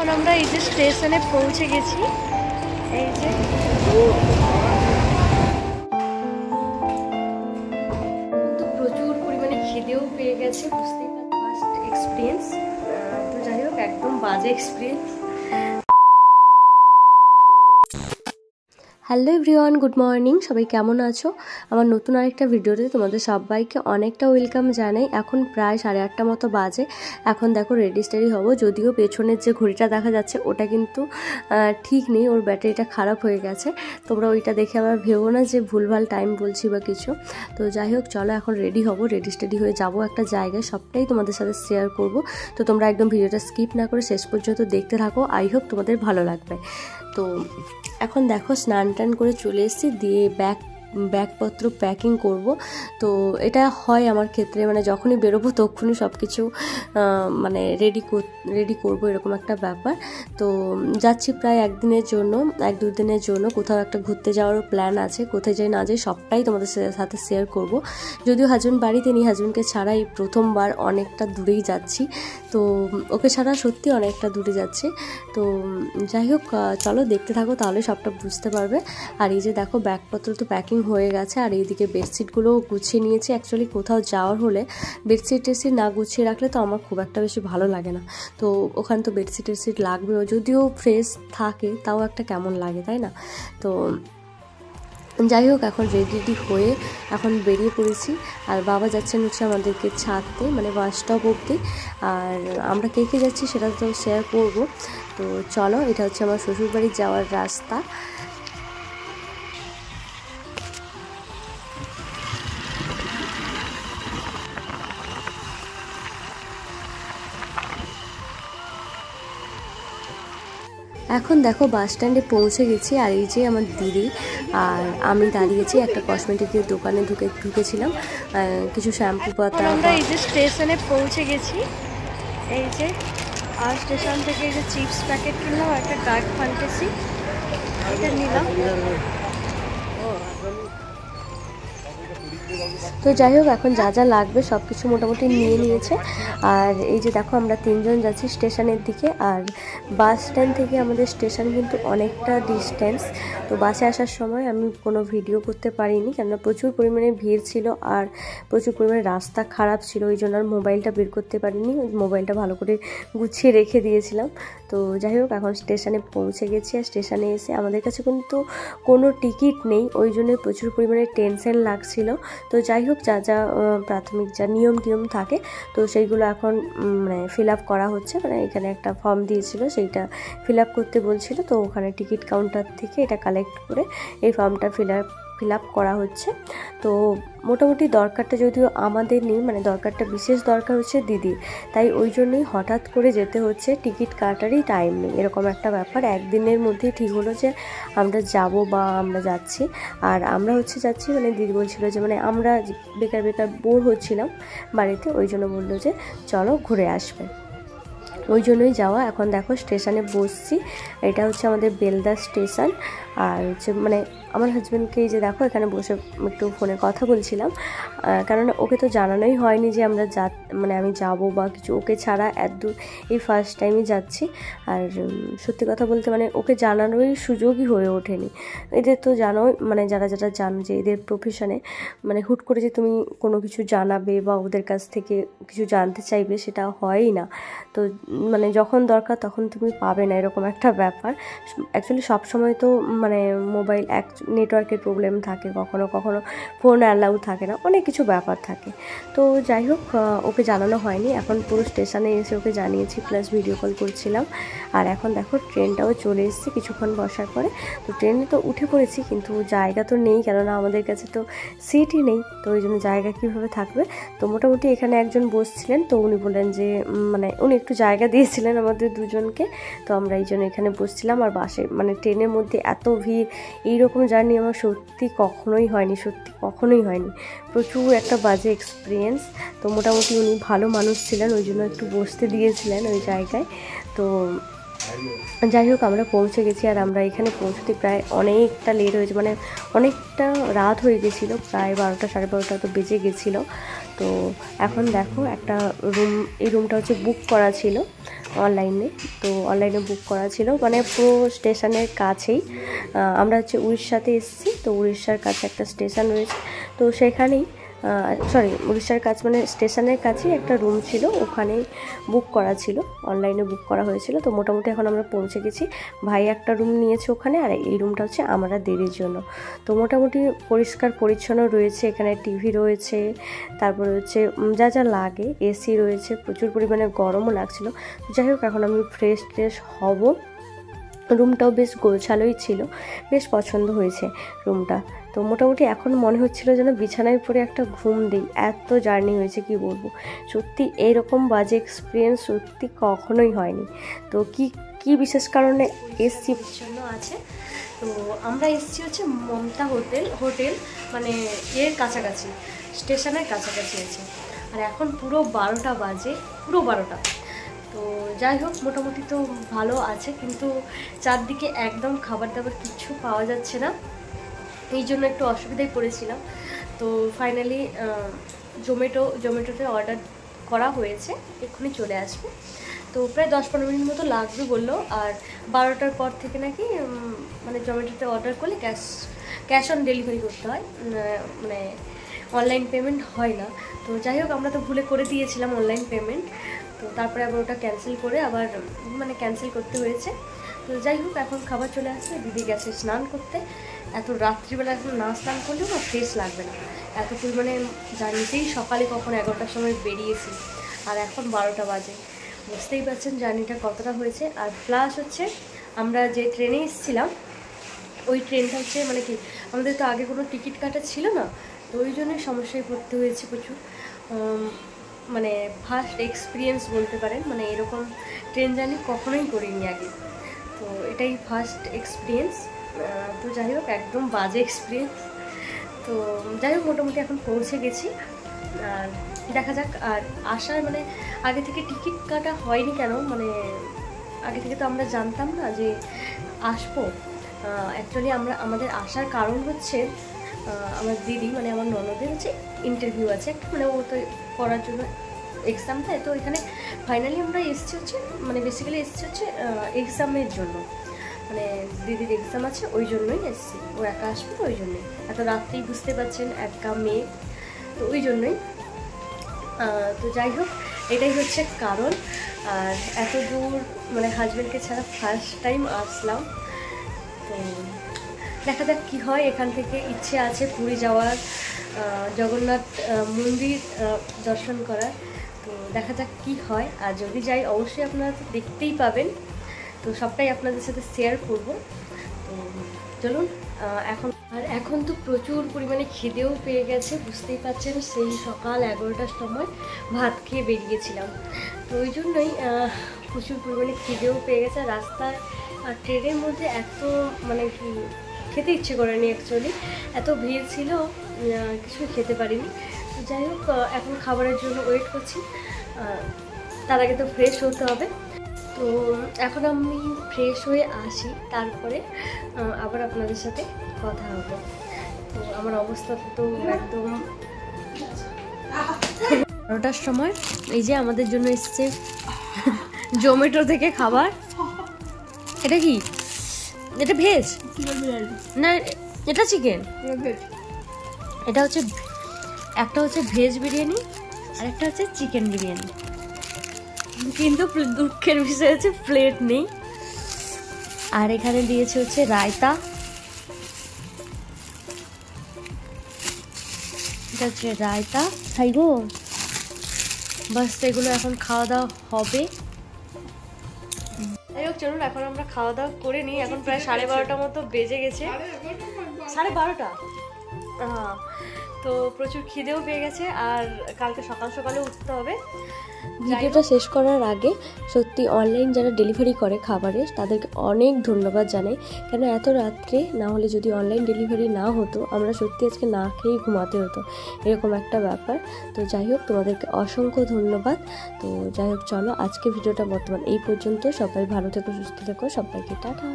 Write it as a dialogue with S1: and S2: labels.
S1: এখন আমরা এই যে স্টেশনে পৌঁছে গেছি। এই যে তো প্রচুর পরিমাণে খিদেও পেয়ে গেছে, বুঝতেই পারছি। ফার্স্ট এক্সপিরিয়েন্স, তো যাই হোক একদম বাজে experience. Hello everyone, good morning. সবাই কেমন আছো? আমার নতুন আরেকটা ভিডিওতে তোমাদের সবাইকে অনেকটা ওয়েলকাম জানাই। এখন প্রায় 8:30 মতো বাজে। এখন দেখো রেডি স্টেডি হবো, যদিও পেছনের যে ঘড়িটা দেখা যাচ্ছে ওটা কিন্তু ঠিক নেই, ওর ব্যাটারিটা খারাপ হয়ে গেছে। তোমরা ওইটা দেখে আবার ভেবো না যে ভুলভাল টাইম বলছি বা কিছু। তো যাই হোক চলো এখন রেডি হবো, রেডি স্টেডি হয়ে যাবো একটা জায়গায়, সবটাই তোমাদের সাথে শেয়ার করব। তো তোমরা একদম ভিডিওটা স্কিপ না করে শেষ পর্যন্ত দেখতে থাকো, আই হোপ তোমাদের ভালো লাগবে। তো এখন দেখো স্নান টান করে চলে এসেছি, দিয়ে ব্যাগপত্র প্যাকিং করব। তো এটা হয় আমার ক্ষেত্রে, মানে যখনই বেরোবো তখনই সব কিছু মানে রেডি করব, এরকম একটা ব্যাপার। তো যাচ্ছি প্রায় 1-2 দিনের জন্য কোথাও একটা ঘুরতে যাওয়ারও প্ল্যান আছে। কোথায় যাই না যাই সবটাই তোমাদের সাথে শেয়ার করব। যদিও হাজবেন্ড বাড়িতে নেই, হাজবেন্ডকে ছাড়াই প্রথমবার অনেকটা দূরেই যাচ্ছি। তো ওকে ছাড়া সত্যি অনেকটা দূরে যাচ্ছে। তো যাই হোক চলো দেখতে থাকো, তাহলে সবটা বুঝতে পারবে। আর এই যে দেখো ব্যাগপত্র তো প্যাকিং হয়ে গেছে, আর এইদিকে বেডশিটগুলোও গুছিয়ে নিয়েছি। অ্যাকচুয়ালি কোথাও যাওয়ার হলে বেডশিট না গুছিয়ে রাখলে তো আমার খুব একটা বেশি ভালো লাগে না। তো ওখানে তো বেডশিট লাগবেও, যদিও ফ্রেশ থাকে তাও একটা কেমন লাগে, তাই না? তো যাই হোক এখন রেডি হয়ে এখন বেরিয়ে পড়েছি। আর বাবা যাচ্ছেন হচ্ছে আমাদেরকে ছাড়তে, মানে বাস স্টপ অবধি। আর আমরা কে যাচ্ছি সেটা তো শেয়ার করব। তো চলো, এটা হচ্ছে আমার শ্বশুরবাড়ি যাওয়ার রাস্তা। এখন দেখো বাস স্ট্যান্ডে পৌঁছে গেছি। আর এই যে আমার দিদি আর আমি দাঁড়িয়েছি একটা কসমেটিকের দোকানে ঢুকেছিলাম কিছু শ্যাম্পু পাতা। আমরা এই যে স্টেশনে পৌঁছে গেছি। এই যে আর স্টেশন থেকে এই যে চিপস প্যাকেট কিনলাম, একটা ডার্ক ফ্যান্টাসি এটা নিলাম। তো যাই হোক এখন যা যা লাগবে সব কিছু মোটামুটি নিয়ে নিয়েছে। আর এই যে দেখো আমরা 3জন যাচ্ছি স্টেশনের দিকে। আর বাস স্ট্যান্ড থেকে আমাদের স্টেশন কিন্তু অনেকটা ডিস্টেন্স। তো বাসে আসার সময় আমি কোনো ভিডিও করতে পারিনি, কেননা প্রচুর পরিমাণে ভিড় ছিল আর প্রচুর পরিমাণে রাস্তা খারাপ ছিল, ওই জন্য আর মোবাইলটা বের করতে পারিনি। মোবাইলটা ভালো করে গুছিয়ে রেখে দিয়েছিলাম। তো যাই হোক এখন স্টেশনে পৌঁছে গেছি। আর স্টেশনে এসে আমাদের কাছে কিন্তু কোনো টিকিট নেই, ওই জন্য প্রচুর পরিমাণে টেনশন লাগছিল। তো যাই হোক যা যা প্রাথমিক যা নিয়ম থাকে তো সেইগুলো এখন মানে ফিল আপ করা হচ্ছে। মানে এখানে একটা ফর্ম দিয়েছিল, সেইটা ফিল আপ করতে বলছিল। তো ওখানে টিকিট কাউন্টার থেকে এটা কালেক্ট করে এই ফর্মটা ফিল আপ করা হচ্ছে। তো মোটামুটি দরকারটা যদিও আমাদের নেই, মানে দরকারটা বিশেষ দরকার হচ্ছে দিদির, তাই ওই জন্যই হঠাৎ করে যেতে হচ্ছে, টিকিট কাটারই টাইম নেই, এরকম একটা ব্যাপার। একদিনের মধ্যেই ঠিক হলো যে আমরা যাব বা আমরা যাচ্ছি। আর আমরা যাচ্ছি মানে দিদি বলছিল যে মানে আমরা বেকার বোর হচ্ছিলাম বাড়িতে, ওই জন্য বললো যে চলো ঘুরে আসবে, ওই জন্যই যাওয়া। এখন দেখো স্টেশনে বসছি, এটা হচ্ছে আমাদের বেলদা স্টেশন। আর মানে আমার হাজব্যান্ডকে এই যে দেখো এখানে বসে একটু ফোনে কথা বলছিলাম, কেননা ওকে তো জানানোই হয়নি যে আমরা মানে আমি যাব বা কিছু, ওকে ছাড়া এই ফার্স্ট টাইমই যাচ্ছি। আর সত্যি কথা বলতে মানে ওকে জানানোর সুযোগই হয়ে ওঠেনি। এদের তো জানোই, মানে যারা জানো যে এদের প্রফেশনে মানে হুট করে যে তুমি কোনো কিছু জানাবে বা ওদের কাছ থেকে কিছু জানতে চাইবে সেটা হয়ই না। তো মানে যখন দরকার তখন তুমি পাবে না, এরকম একটা ব্যাপার। অ্যাকচুয়ালি সবসময় তো মানে মোবাইল নেটওয়ার্কের প্রবলেম থাকে, কখনো ফোন অ্যালাউ থাকে না, অনেক কিছু ব্যাপার থাকে। তো যাই হোক ওকে জানানো হয়নি, এখন পুরো স্টেশনে এসে ওকে জানিয়েছি, প্লাস ভিডিও কল করছিলাম। আর এখন দেখো ট্রেনটাও চলে এসেছে কিছুক্ষণ বসার পরে। তো ট্রেনে তো উঠে পড়েছি, কিন্তু জায়গা তো নেই, কেননা আমাদের কাছে তো সিটই নেই, তো ওই জন্য জায়গা কীভাবে থাকবে। তো মোটামুটি এখানে একজন বসছিলেন, তো উনি বললেন যে মানে উনি একটু জায়গা দিয়েছিলেন আমাদের দুজনকে, তো আমরা এই জন্য এখানে বসছিলাম। আর বাসে মানে ট্রেনের মধ্যে এত ভিড়, এইরকম জার্নি আমার সত্যি কখনোই হয়নি, প্রচুর একটা বাজে এক্সপিরিয়েন্স। তো মোটামুটি উনি ভালো মানুষ ছিলেন, ওই জন্য একটু বসতে দিয়েছিলেন ওই জায়গায়। তো যাই হোক আমরা পৌঁছে গেছি। আর আমরা এখানে পৌঁছতে প্রায় অনেকটা লেট হয়েছে, মানে অনেকটা রাত হয়ে গেছিলো, প্রায় 12টা 12:30 তো বেজে গেছিলো। তো এখন দেখো একটা রুম, এই রুমটা হচ্ছে বুক করা ছিল অনলাইনে। তো অনলাইনে বুক করা ছিল, মানে পুরো স্টেশনের কাছেই। আমরা হচ্ছে উড়িষ্যাতে এসেছি, তো উড়িষ্যার কাছে একটা স্টেশন রয়েছে, তো সেখানেই উড়িষ্যার কাছে মানে স্টেশনের কাছেই একটা রুম ছিল, ওখানেই বুক করা ছিল, অনলাইনে বুক করা হয়েছিল। তো মোটামুটি এখন আমরা পৌঁছে গেছি। ভাই একটা রুম নিয়েছে ওখানে, আর এই রুমটা হচ্ছে আমরা দেরির জন্য। তো মোটামুটি পরিষ্কার পরিচ্ছন্ন রয়েছে, এখানে টিভি রয়েছে, তারপরে হচ্ছে যা যা লাগে, এসি রয়েছে, প্রচুর পরিমাণে গরমও লাগছিল। যাই হোক, এখন আমি ফ্রেশ হব। রুমটাও বেশ গোছালোই ছিল, বেশ পছন্দ হয়েছে রুমটা। তো মোটামুটি এখন মনে হচ্ছিল যেন বিছানায় পড়ে একটা ঘুম দিই, এত জার্নি হয়েছে কি বলবো। সত্যি এইরকম বাজে এক্সপিরিয়েন্স সত্যি কখনোই হয়নি। তো কি বিশেষ কারণে এসছি জন্য আছে। তো আমরা এসছি হচ্ছে মমতা হোটেল মানে এর কাছাকাছি, স্টেশনের কাছাকাছি আছে। আর এখন পুরো 12টা বাজে, পুরো 12টা। তো যাই হোক, মোটামুটি তো ভালো আছে, কিন্তু চারদিকে একদম খাবার দাবার কিচ্ছু পাওয়া যাচ্ছে না, এই জন্য একটু অসুবিধায় পড়েছিলাম। তো ফাইনালি জোম্যাটোতে অর্ডার করা হয়েছে, এক্ষুনি চলে আসবে। তো প্রায় 10-15 মিনিট মতো লাগবে বললো। আর 12টার পর থেকে নাকি মানে জোম্যাটোতে অর্ডার করলে ক্যাশ অন ডেলিভারি করতে হয়, মানে অনলাইন পেমেন্ট হয় না। তো যাই হোক, আমরা তো ভুলে করে দিয়েছিলাম অনলাইন পেমেন্ট, তো তারপরে আবার ওটা ক্যান্সেল করে আবার মানে ক্যান্সেল করতে হয়েছে। তো যাই হোক, এখন খাবার চলে আসছে, দিদি গেছে স্নান করতে। এত রাত্রিবেলা এখন না স্নান করলেও না ফ্রেশ লাগবে না, এত পরিমাণে জার্নিতেই সকালে কখন 11টার সময় বেরিয়েছি, আর এখন 12টা বাজে। বুঝতেই পারছেন জার্নিটা কতটা হয়েছে। আর প্লাস হচ্ছে আমরা যে ট্রেনে এসেছিলাম, ওই ট্রেনটা হচ্ছে মানে কি, আমাদের তো আগে কোনো টিকিট কাটা ছিল না, তো ওই জন্যই সমস্যায় পড়তে হয়েছে প্রচুর। মানে ফার্স্ট এক্সপিরিয়েন্স বলতে পারেন, মানে এরকম ট্রেন জার্নি কখনোই করিনি আগে, তো এটাই ফার্স্ট এক্সপিরিয়েন্স। তো যাই হোক, একদম বাজে এক্সপিরিয়েন্স। তো যাই হোক, মোটামুটি এখন পৌঁছে গেছি, আর দেখা যাক। আর আসার মানে আগে থেকে টিকিট কাটা হয়নি কেন, মানে আগে থেকে তো আমরা জানতাম না যে আসবো। অ্যাকচুয়ালি আমাদের আসার কারণ হচ্ছে আমার দিদি মানে আমার ননদের হচ্ছে ইন্টারভিউ আছে একটা, মানে ও তো করার জন্য এক্সাম দেয়। তো এখানে ফাইনালি আমরা এসেছি হচ্ছে মানে বেসিক্যালি এসেছি হচ্ছে এক্সামের জন্য, মানে দিদির এক্সাম আছে ওই জন্যই এসেছি। ও একা আসবে তো ওই জন্যই, এত রাত্রেই বুঝতে পারছেন একা মেয়ে, তো ওই জন্যই। তো যাই হোক, এটাই হচ্ছে কারণ। আর এত দূর মানে হাজব্যান্ডকে ছাড়া ফার্স্ট টাইম আসলাম। তো দেখা যাক কী হয়। এখান থেকে ইচ্ছে আছে পুরী যাওয়ার, জগন্নাথ মন্দির দর্শন করার। তো দেখা যাক কী হয়। আর যদি যাই অবশ্যই আপনারা তো দেখতেই পাবেন, তো সবটাই আপনাদের সাথে শেয়ার করব। তো চলুন এখন তো প্রচুর পরিমাণে খিদেও পেয়ে গেছে, বুঝতেই পারছেন। সেই সকাল 11টার সময় ভাত খেয়ে বেরিয়েছিলাম, তো ওই জন্যই প্রচুর পরিমাণে খিদেও পেয়ে গেছে। রাস্তায় আর ট্রেনের মধ্যে এত মানে কি খেতে ইচ্ছে করেনি, অ্যাকচুয়ালি এত ভিড় ছিল, কিছু খেতে পারিনি। তো যাই হোক, এখন খাবারের জন্য ওয়েট করছি, তার আগে তো ফ্রেশ হতে হবে। তো এখন আমি ফ্রেশ হয়ে আসি, তারপরে আবার আপনাদের সাথে কথা হবে। তো আমার অবস্থা তো একদম 12টার সময় এই যে আমাদের জন্য এসছে জোম্যাটো থেকে খাবার। এটা কি? এটা ভেজ না এটা চিকেন? এটা হচ্ছে একটা হচ্ছে ভেজ বিরিয়ানি আর একটা হচ্ছে চিকেন বিরিয়ানি, কিন্তু দুঃখের বিষয় হচ্ছে প্লেট নেই। আর এখানে দিয়েছে হচ্ছে রায়তা, এটা হচ্ছে রায়তা। খাই গো, বাস এগুলো এখন খাওয়া দাওয়া হবে। যাই হোক, চলুন এখন আমরা খাওয়া দাওয়া করে নিই। এখন প্রায় 12:30 মতো বেজে গেছে, 12:30। হ্যাঁ, তো প্রচুর খিদেও পেয়ে গেছে, আর কালকে সকাল সকালে উঠতে হবে। ভিডিওটা শেষ করার আগে সত্যি অনলাইন যারা ডেলিভারি করে খাবারের, তাদেরকে অনেক ধন্যবাদ জানাই। কেন এত রাত্রে না হলে যদি অনলাইন ডেলিভারি না হতো, আমরা সত্যি আজকে না খেয়েই ঘুমাতে হতো, এরকম একটা ব্যাপার। তো যাই হোক, তোমাদেরকে অসংখ্য ধন্যবাদ। তো যাই হোক, চলো আজকে ভিডিওটা বর্তমান এই পর্যন্ত। সবাই ভালো থেকো, সুস্থ থেকো, সবাইকে টাটা।